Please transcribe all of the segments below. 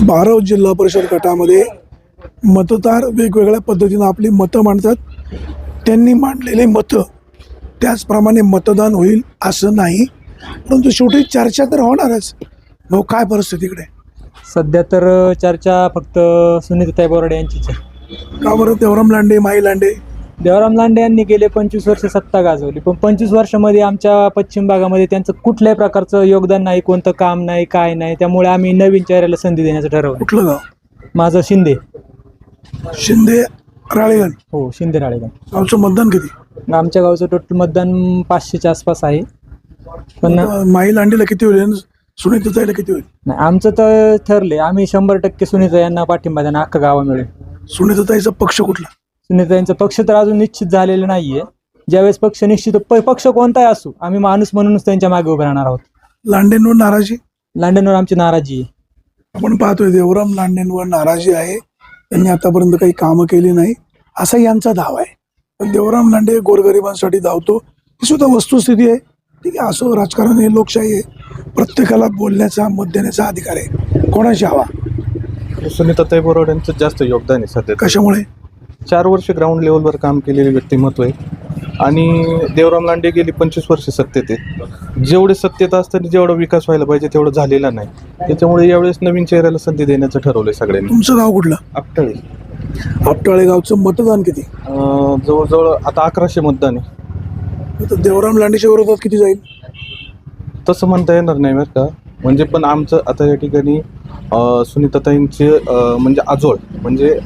12 जिल्हा परिषद गटामध्ये मतदार वेगवेगळ्या पद्धतीनं आपली मतं मांडतात. त्यांनी मांडलेले मतं त्याचप्रमाणे मतदान होईल असं नाही, परंतु शेवटी चर्चा तर होणारच. भाऊ, काय परिस्थितीकडे सध्या तर चर्चा फक्त सुनीताताई बोराडे यांचीच आहे. का बरं? देवराम लांडे, माई लांडे, देवराम लांडे यांनी गेले 25 वर्ष सत्ता गाजवली, पण 25 वर्षामध्ये आमच्या पश्चिम भागामध्ये त्यांचं कुठल्याही प्रकारचं योगदान नाही, कोणतं काम नाही, काय नाही. त्यामुळे आम्ही नवीन चेहऱ्याला संधी देण्याचं ठरवलं. कुठलं गाव? माझं शिंदे. शिंदे राळेगण. हो, शिंदे राळेगण. गावचं मतदान किती? आमच्या गावचं टोटल मतदान 500च्या आसपास आहे. पण माई लांडेला किती होईल? सुनीताताईला किती होईल? नाही, आमचं तर ठरले, आम्ही 100% सुनीता यांना पाठिंबा देणार, अख्खा गावा मिळून. सुनीताताईचा पक्ष कुठला? सुनीताताईंचा पक्ष तर अजून निश्चित झालेला नाहीये. ज्यावेळेस पक्ष निश्चित, पक्ष कोणताही असू, आम्ही माणूस म्हणूनच त्यांच्या मागे उभे राहणार आहोत. लांडेंवर नाराजी? लांडेंवर आमची नाराजी आहे. आपण पाहतोय देवराम लांडेंवर नाराजी आहे. त्यांनी आतापर्यंत काही कामं केली नाही असा यांचा दावा आहे. पण देवराम लांडे गोरगरिबांसाठी धावतो, ही सुद्धा वस्तुस्थिती आहे. ठीक आहे, असो, राजकारण हे लोकशाही आहे, प्रत्येकाला बोलण्याचा, मत देण्याचा अधिकार आहे. कोणाची हवा? सुनीताताई बोराडे यांचं जास्त योगदान आहे सध्या. कशामुळे? 4 वर्ष ग्राउंड लेवलवर काम केलेले व्यक्तिमत्व आहे. आणि देवराम लांडे गेली 25 वर्ष सत्तेत आहेत. जेवढे सत्तेत असताना जेवढा विकास व्हायला पाहिजे तेवढं झालेला नाही. त्याच्यामुळे यावेळेस नवीन चेहऱ्याला संधी देण्याचं ठरवलंय सगळ्यांनी. तुमचं गाव कुठलं? आपटाळे. आपटाळे गावचं मतदान किती? जवळजवळ आता 1100 मतदान आहे. तर देवराम लांडेच्या विरोधात किती जाईल? तसं म्हणता येणार नाही बरं का. म्हणजे पण आमचं आता या ठिकाणी सुनीताताईंचे म्हणजे आजोळ, म्हणजे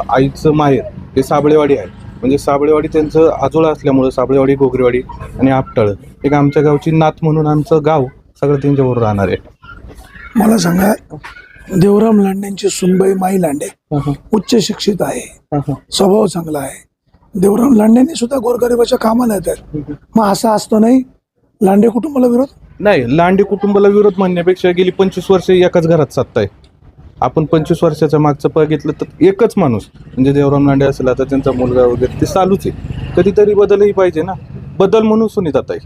आईचं माहेर हे साबळेवाडी आहे. म्हणजे साबळेवाडी त्यांचं आजोळ असल्यामुळं साबळेवाडी, गोगरेवाडी आणि आपटाळं एक आमच्या गावची नात म्हणून आमचं गाव सगळं त्यांच्याबरोबर राहणार आहे. मला सांगा, देवराम लांडेंची सुनबाई माई लांडे उच्च शिक्षित आहे, स्वभाव चांगला आहे. देवराम लांडेंनी सुद्धा गोरगरिबाच्या कामाला येतात. मग असं असतं नाही लांडे कुटुंबाला विरोध? नाही, लांडे कुटुंबाला विरोध म्हणण्यापेक्षा गेली 25 वर्ष एकाच घरात सत्ता आहे. आपण 25 वर्षाच्या मागचं बघितलं तर एकच माणूस म्हणजे देवराम लांडे असेल, आता त्यांचा मुलगा वगैरे ते चालूच आहे. कधीतरी बदलही पाहिजे ना. बदल म्हणून सुनीताताई.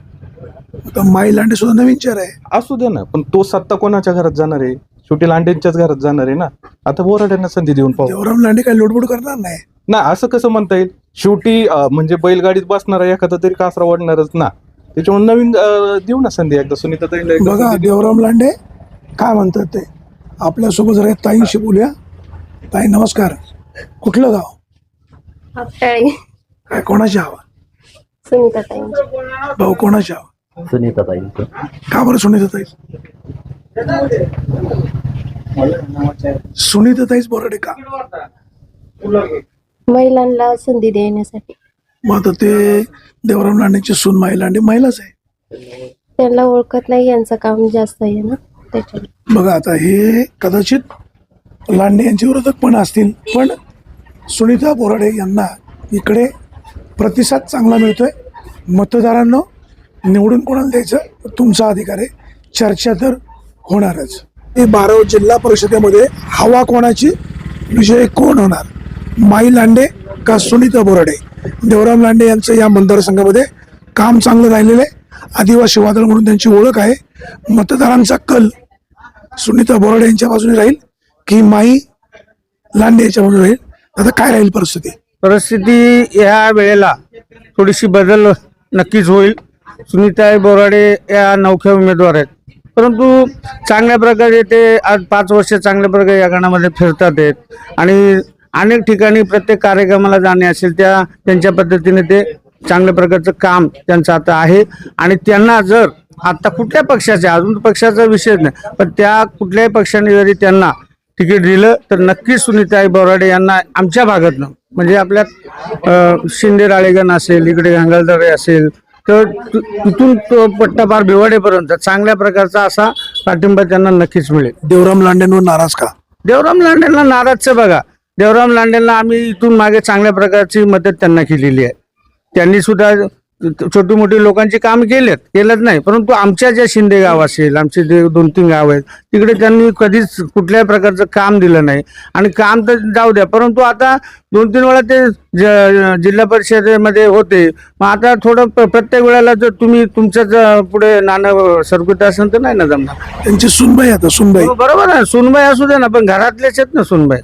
आता माई लांडे सुद्धा नवीन चेहरा आहे. असू दे ना, पण तो सत्ता कोणाच्या घरात जाणार आहे? शेवटी लांडेंच्याच घरात जाणार आहे ना. आता बोराड्यांना संधी देऊन पाहू. देवराम लांडे काही लोडबोड करणार नाही ना, असं कसं म्हणता येईल? शेवटी म्हणजे बैलगाडीत बसणारा एखादा तरी कासरा वाढणारच ना. त्याच्यामुळे नवीन देऊ ना संधी एकदा सुनीताताईला. बघा, देवराम लांडे काय म्हणतात ते आपल्यासोबत जरा ताईंशी बोलूया. ताई नमस्कार, कुठलं गाव? आपटाळे. काय कोणाची हवा? सुनीताताईंची. भाऊ, कोणाची हवा? सुनीताताईंचं. का बरं सुनीताताई? सुनीताताईच बोराडे का? महिलांना संधी देण्यासाठी. मग आता ते देवराम लांडेची सून माई लांडे महिलाच आहे. त्यांना ओळखत नाही, यांचं काम जास्त आहे ना त्याच्यामुळे. बघा, आता हे कदाचित लांडे यांचे विरोधक पण असतील, पण सुनीता बोराडे यांना इकडे प्रतिसाद चांगला मिळतोय. मतदारांना निवडून कोणाला द्यायचं तुमचा अधिकार आहे, चर्चा तर होणारच. हे 12 जिल्हा परिषदेमध्ये हवा कोणाची, विजय कोण होणार? माई लांडे का सुनीता बोराडे? देवराम लांडे यांचं या मतदारसंघामध्ये काम चांगलं राहिलेलं आहे. आदिवासी वादळ म्हणून त्यांची ओळख आहे. मतदारांचा कल सुनीता बोराडे यांच्या बाजूने राहील की माई लांडे यांच्या बाजूने राहील? आता काय राहील परिस्थिती? परिस्थिती या वेळेला थोडीशी बदल नक्कीच होईल. सुनीताताई बोराडे या नवख्या उमेदवार आहेत, परंतु चांगल्या प्रकारे ते आज 5 वर्ष चांगल्या प्रकारे या गणामध्ये फिरतात आहेत आणि अनेक ठिकाणी प्रत्येक कार्यक्रमाला जाणे असेल त्यांच्या पद्धतीने ते चांगल्या प्रकारचं काम त्यांचं आता आहे. आणि त्यांना जर आता कुठल्या पक्षाचे, अजून पक्षाचा विषय नाही, पण त्या कुठल्याही पक्षाने जरी त्यांना तिकीट दिलं तर नक्कीच सुनीताताई बोराडे यांना आमच्या भागातनं, म्हणजे आपल्या शिंदे राळेगण असेल, इकडे गंगालदरे असेल, तर तिथून तो पट्टापार भिवाडेपर्यंत चांगल्या प्रकारचा असा पाठिंबा त्यांना नक्कीच मिळेल. देवराम लांडेंवर नाराज का? देवराम लांडेंना नाराजचं बघा, देवराम लांडेंना आम्ही इथून मागे चांगल्या प्रकारची मदत त्यांना केलेली आहे. त्यांनी सुद्धा छोटी मोठी लोकांची काम केलंच नाही, परंतु आमच्या ज्या शिंदे गाव असेल, आमचे जे 2-3 गाव आहेत तिकडे त्यांनी कधीच कुठल्याही प्रकारचं काम दिलं नाही. आणि काम तर जाऊ द्या, परंतु आता 2-3 वेळा ते जिल्हा परिषदेमध्ये होते. मग आता थोडं प्रत्येक वेळेला जर तुम्ही तुमच्याच पुढे नाणं सरकत असेल तर नाही ना जमणार. त्यांची सुनबाई आता सुनबाई बरोबर आहे, सुनबाई असू दे ना, पण घरातलेच आहेत ना सुनबाई.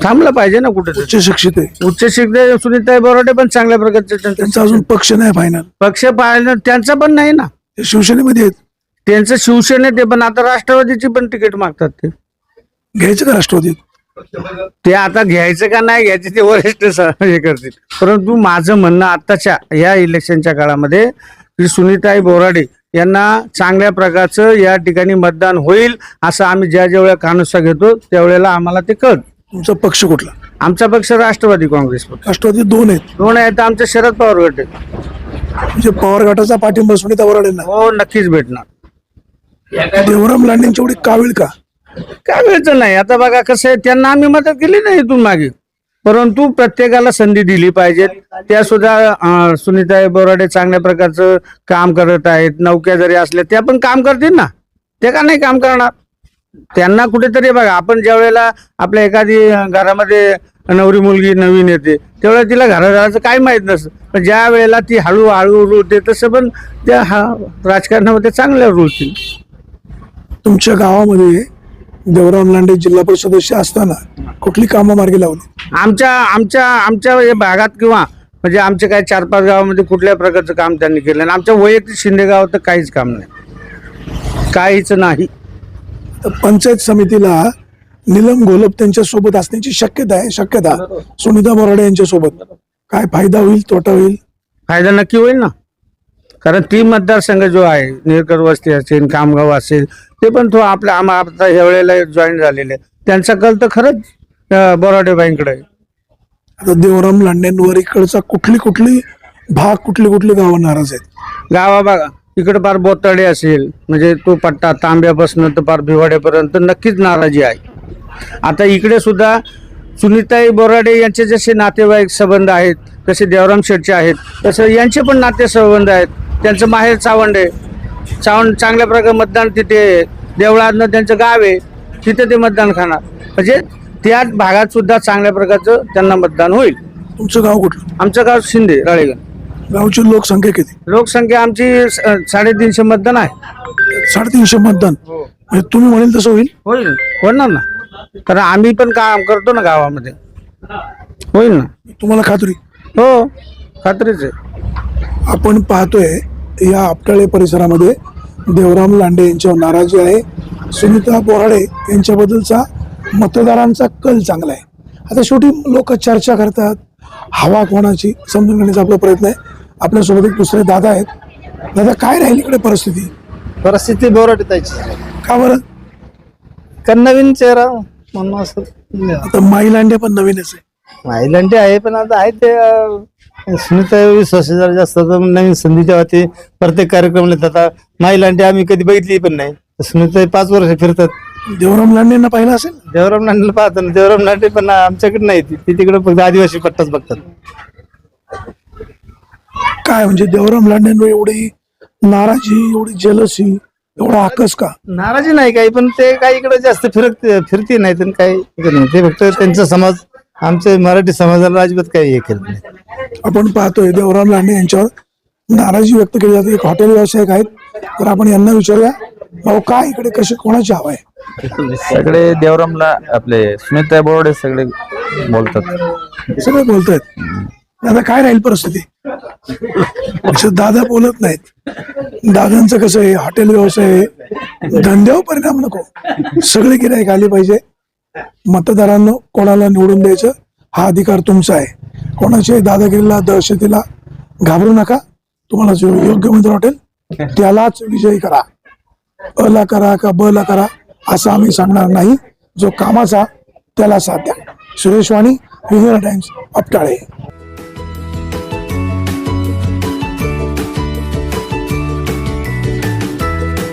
थांबलं पाहिजे ना कुठे. उच्च शिक्षित आहे, उच्च शिक्षित सुनीताई बोराडे पण चांगल्या प्रकारचे त्यांचा अजून पक्ष नाही फायनल. पक्ष पाहिलं त्यांचा पण नाही ना, ते शिवसेनेमध्ये आहेत. त्यांचं शिवसेनेत पण आता राष्ट्रवादीची पण तिकीट मागतात. ते घ्यायचं का राष्ट्रवादीत? ते आता घ्यायचं का नाही घ्यायचं ते वरिष्ठ हे करतील. परंतु माझं म्हणणं आत्ताच्या या इलेक्शनच्या काळामध्ये की सुनीताई बोराडे यांना चांगल्या प्रकारचं या ठिकाणी मतदान होईल असं आम्ही ज्या वेळेला कानुसा घेतो त्यावेळेला आम्हाला ते कळत. तुमचा पक्ष कुठला? आमचा पक्ष राष्ट्रवादी काँग्रेस पक्ष. राष्ट्रवादी 2 आहेत, 2 आहेत. आमचे शरद पवार गट आहेत. म्हणजे पवार गटाचा पाठिंबा सुनीता बोराडेंना. हो, नक्कीच भेटणार. देवराम लांडेंची एवढी कावीळ का? काय वेळचं नाही. आता बघा कसं आहे, त्यांना आम्ही मदत केली नाही इथून मागे, परंतु प्रत्येकाला संधी दिली पाहिजे. त्या सुद्धा सुनीताई बोराडे चांगल्या प्रकारचं काम करत आहेत. नौक्या जरी असल्या त्या पण काम करतील ना, ते का नाही काम करणार? त्यांना कुठेतरी बघा, आपण ज्या वेळेला आपल्या एखादी घरामध्ये नवरी मुलगी नवीन येते त्यावेळेला तिला घरादाराचं काय माहित नसतं, पण ज्या वेळेला ती हळूहळू रुळते तसं पण त्या राजकारणामध्ये चांगल्या रुळतील. तुमच्या गावामध्ये देवराम लांडे जिल्हा परिषद सदस्य असताना कुठली कामं मार्गी लावली? आमच्या या भागात किंवा म्हणजे आमच्या काही 4-5 गावामध्ये कुठल्या प्रकारचं काम त्यांनी केलं नाही. आमच्या वैयक्तिक शिंदे गावात तर काहीच काम नाही, काहीच नाही. तर पंचायत समितीला नीलम घोलप त्यांच्या सोबत असण्याची शक्यता सुनीता बोराडे यांच्या सोबत. काय फायदा होईल, तोटा होईल? फायदा नक्की होईल ना, कारण 3 मतदारसंघ जो आहे, नेरकर वस्ती असेल, कामगाव असेल, ते पण तो आम्हा आता ह्या वेळेला जॉईन झालेले. त्यांचा कल तर खरंच बोराडेबाईंकडे आहे. आता देवराम लांडेंवर इकडचा कुठली गावं नाराज आहेत? गावा बघा, इकडे पार बोताडे असेल, म्हणजे तो पट्टा तांब्यापासून तर पार भिवाड्यापर्यंत नक्कीच नाराजी आहे. आता इकडे सुद्धा सुनीताई बोराडे यांचे जसे नातेवाईक संबंध आहेत, तसे देवराम शेठचे आहेत, तसं यांचे पण नाते संबंध आहेत. त्यांचं माहेर चावंड आहे. चांगल्या प्रकारे मतदान तिथे देवळातनं त्यांचं गाव आहे, तिथे ते मतदान खाणार. म्हणजे त्याच भागात सुद्धा चांगल्या प्रकारचं त्यांना मतदान होईल. तुमचं गाव कुठलं? आमचं गाव शिंदे राळेगण. गावची लोकसंख्या किती? लोकसंख्या आमची 350 मतदान आहे. 350 मतदान. म्हणजे तुम्ही म्हणेल तसं होईल? होणार ना, कारण आम्ही पण काम करतो ना गावामध्ये. होईल ना. तुम्हाला खात्री? हो, खात्रीच आहे. आपण पाहतोय या आपटाळे परिसरामध्ये देवराम लांडे यांच्यावर नाराजी आहे. सुनीता बोराडे यांच्याबद्दलचा मतदारांचा कल चांगला आहे. आता शेवटी लोक चर्चा करतात, हवा कोणाची समजून घेण्याचा आपला प्रयत्न आहे. आपल्यासोबत एक दुसरे दादा आहेत. दादा, काय राहील इकडे परिस्थिती? बोराडे ताईची. का बरं? का नवीन चेहरा म्हणून असं. आता माई लांडे पण नवीनच आहे. माईलांडे आहे, पण आता आहे ते सुनीता विश्वास जरा जास्त होता. नवीन संधी तेव्हा ते प्रत्येक कार्यक्रम येतात. आता माईलांडे आम्ही कधी बघितली पण नाही. सुनीता 5 वर्ष फिरतात. देवराम लांडेंना पाहिलं असेल. देवराम लांडेला पाहतो ना, देवराम लांडे पण आमच्याकडे नाही, ती तिकडे फक्त आदिवासी पट्टाच बघतात. काय म्हणजे देवराम लांडेंवर एवढी नाराजी, एवढी जलसी, एवढा आकस का? नाराजी नाही काही, पण ते काही इकडे जास्त फिरती नाही तर काही नाही. ते फक्त त्यांचा समाज, आमच्या मराठी समाजाला अजिबात काही हे करत नाही. आपण पाहतोय देवराम लांडे यांच्यावर नाराजी व्यक्त केली जाते. एक हॉटेल व्यावसायिक आहेत, तर आपण यांना विचारूया, भाऊ काय इकडे कशी कोणाची हवा आहे? सगळे देवरामला आपले सुनीता बोराडे सगळे बोलतात. सगळे बोलतायत. दादा, काय राहील परिस्थिती? दादा बोलत नाहीत. दादांचं कसं आहे, हॉटेल व्यवसाय आहे, धंद्यावर परिणाम नको, सगळे गिराईक आले पाहिजे. मतदारांना कोणाला निवडून द्यायचं हा अधिकार तुमचा आहे. कोणाच्याही दादागिरीला, दहशतीला घाबरू नका. तुम्हाला जो योग्य उमेदवार वाटेल त्यालाच विजयी करा. अला करा का बला करा असं आम्ही सांगणार नाही. जो कामाचा त्याला साथ द्या. सुरेश वाणी, विघ्न टाइम्स, आपटाळे.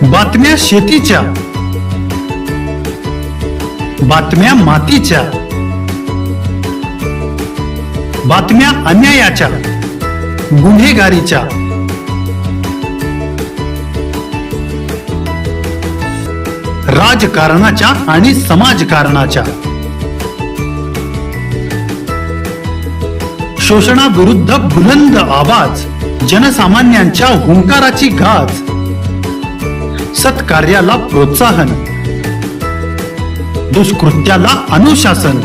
बातम्या शेतीच्या, बातम्या मातीच्या, बातम्या अन्यायाच्या, गुन्हेगारीच्या, राजकारणाच्या आणि समाजकारणाच्या. शोषणाविरुद्ध बुलंद आवाज, जनसामान्यांच्या हुंकाराची गाज. सत्कार्याला प्रोत्साहन, दुष्कृत्याला अनुशासन.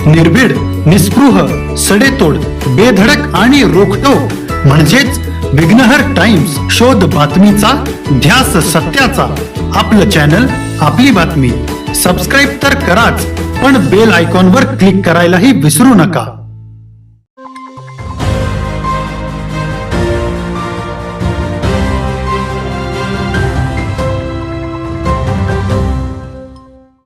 निर्भीड, निस्पृह, सडेतोड, बेधडक आणि रोखटोक म्हणजेच विघ्नहर टाइम्स. शोध बातमीचा, ध्यास सत्याचा. आपलं चॅनल, आपली बातमी. सबस्क्राईब तर कराच, पण बेल आयकॉनवर क्लिक करायलाही विसरू नका.